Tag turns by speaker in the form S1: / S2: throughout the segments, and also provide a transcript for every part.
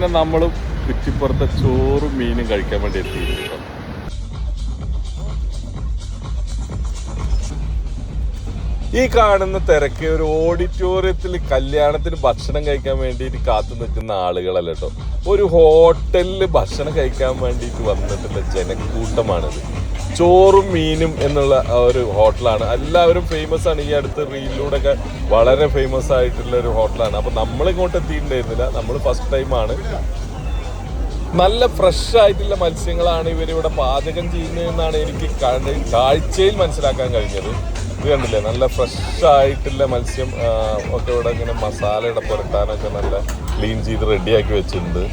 S1: അങ്ങനെ നമ്മൾ കുറ്റിപ്പുറത്തെ ചോറും മീനും കഴിക്കാൻ വേണ്ടി എത്തിയിട്ടുണ്ട്. ഈ കാണുന്ന തിരക്ക് ഒരു ഓഡിറ്റോറിയത്തിൽ കല്യാണത്തിന് ഭക്ഷണം കഴിക്കാൻ വേണ്ടിയിട്ട് കാത്തു നിൽക്കുന്ന ആളുകളല്ല കേട്ടോ, ഒരു ഹോട്ടലിൽ ഭക്ഷണം കഴിക്കാൻ വേണ്ടിയിട്ട് വന്നിട്ടുള്ള ജനക്കൂട്ടമാണിത്. ചോറും മീനും എന്നുള്ള ഒരു ഹോട്ടലാണ്. എല്ലാവരും ഫേമസ് ആണ്. ഈ അടുത്ത് റീലിലൂടെ ഒക്കെ വളരെ ഫേമസ് ആയിട്ടുള്ള ഒരു ഹോട്ടലാണ്. അപ്പം നമ്മളിങ്ങോട്ട് എത്തിയിട്ടുണ്ടായിരുന്നില്ല, നമ്മൾ ഫസ്റ്റ് ടൈമാണ്. നല്ല ഫ്രഷ് ആയിട്ടുള്ള മത്സ്യങ്ങളാണ് ഇവരിവിടെ പാചകം ചെയ്യുന്നതെന്നാണ് എനിക്ക് കാഴ്ചയിൽ മനസ്സിലാക്കാൻ കഴിഞ്ഞത്. ഇത് കണ്ടില്ലേ, നല്ല ഫ്രഷ് ആയിട്ടുള്ള മത്സ്യം ഒക്കെ ഇവിടെ ഇങ്ങനെ മസാലയുടെ പുരട്ടാനൊക്കെ നല്ല ക്ലീൻ ചെയ്ത് റെഡിയാക്കി വെച്ചിട്ടുണ്ട്.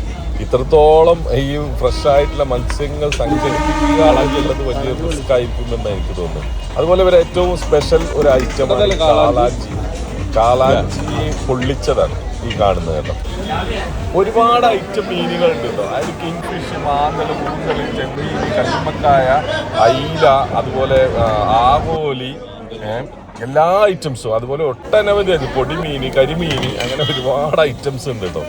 S1: ഇത്രത്തോളം ഈ ഫ്രഷ് ആയിട്ടുള്ള മത്സ്യങ്ങൾ സംഘടിപ്പിക്കുക എന്നുള്ളത് വലിയ റിസ്ക് ആയിരിക്കുമെന്ന് എനിക്ക് തോന്നുന്നു. അതുപോലെ ഇവർ ഏറ്റവും സ്പെഷ്യൽ ഒരു ഐറ്റമാണ് കാളാഞ്ചി പൊള്ളിച്ചതാണ് ഈ കാണുന്നത് കേട്ടോ. ഒരുപാട് ഐറ്റം മീനുകളുണ്ട് കേട്ടോ. അതിൽ കിങ് ഫിഷ്, മാന്തൽ, മുങ്ങൽ, ചെമ്മീൻ, കല്ലുമ്മക്കായ, അയില, അതുപോലെ ആവോലി, എല്ലാ ഐറ്റംസും, അതുപോലെ ഒട്ടനവധി പൊടിമീൻ, കരിമീൻ, അങ്ങനെ ഒരുപാട് ഐറ്റംസ് ഉണ്ട് കേട്ടോ.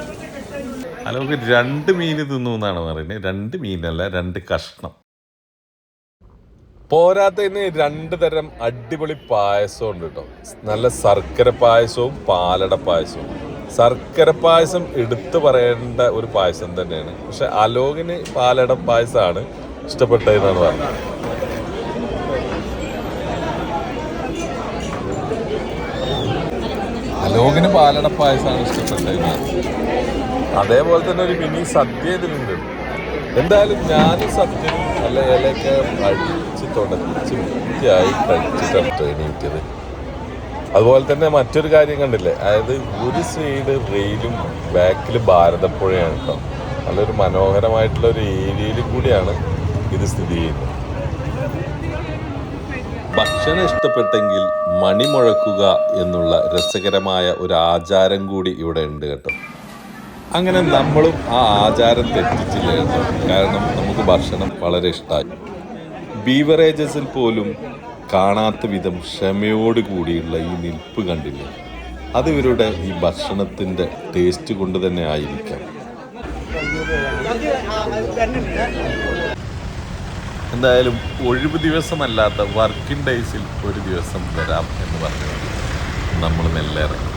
S1: നമുക്ക് 2 മീൻ തിന്നു എന്നാണ് പറയുന്നത്. 2 മീനല്ല, 2 കഷ്ണം. പോരാത്തതിന് 2 തരം അടിപൊളി പായസം ഉണ്ട് കേട്ടോ. നല്ല ശർക്കര പായസവും പാലട പായസവും. ശർക്കര പായസം എടുത്തു പറയേണ്ട ഒരു പായസം തന്നെയാണ്. പക്ഷെ അലോകിന് പാലട പായസമാണ് ഇഷ്ടപ്പെട്ടതെന്നാണ് പറഞ്ഞത്. അലോകിന് പാലട പായസമാണ് ഇഷ്ടപ്പെട്ടതെന്നാണ്. അതേപോലെ തന്നെ ഒരു മിനി സദ്യ ഇതിലുണ്ട്. എന്തായാലും ഞാൻ സദ്യ നല്ല ഇലയൊക്കെ അടിച്ച് തുടച്ച് വൃത്തിയായി കഴിച്ചിട്ടാണ് എണീറ്റത്. അതുപോലെ തന്നെ മറ്റൊരു കാര്യം കണ്ടില്ലേ, അതായത് ഒരു സൈഡ് റെയിലും ബാക്കിൽ ഭാരതപ്പുഴയാണ് കേട്ടോ. നല്ലൊരു മനോഹരമായിട്ടുള്ള ഒരു ഏരിയയിൽ കൂടിയാണ് ഇത് സ്ഥിതി ചെയ്യുന്നത്. ഭക്ഷണം ഇഷ്ടപ്പെട്ടെങ്കിൽ മണി മുഴക്കുക എന്നുള്ള രസകരമായ ഒരു ആചാരം കൂടി ഇവിടെ ഉണ്ട് കേട്ടോ. അങ്ങനെ നമ്മളും ആ ആചാരം തെറ്റിച്ചില്ല കേട്ടോ. കാരണം നമുക്ക് ഭക്ഷണം വളരെ ഇഷ്ടമായി. ബീവറേജസിൽ പോലും കാണാത്ത വിധം ക്ഷമയോട് കൂടിയുള്ള ഈ നിൽപ്പ് കണ്ടില്ലേ, അത് ഇവരുടെ ഈ ഭക്ഷണത്തിൻ്റെ ടേസ്റ്റ് കൊണ്ട് തന്നെ ആയിരിക്കാം. എന്തായാലും ഒഴിവ് ദിവസമല്ലാത്ത വർക്കിംഗ് ഡേയ്സിൽ ഒരു ദിവസം വരാം എന്ന് പറഞ്ഞു നമ്മൾ മെല്ലെ ഇറങ്ങി.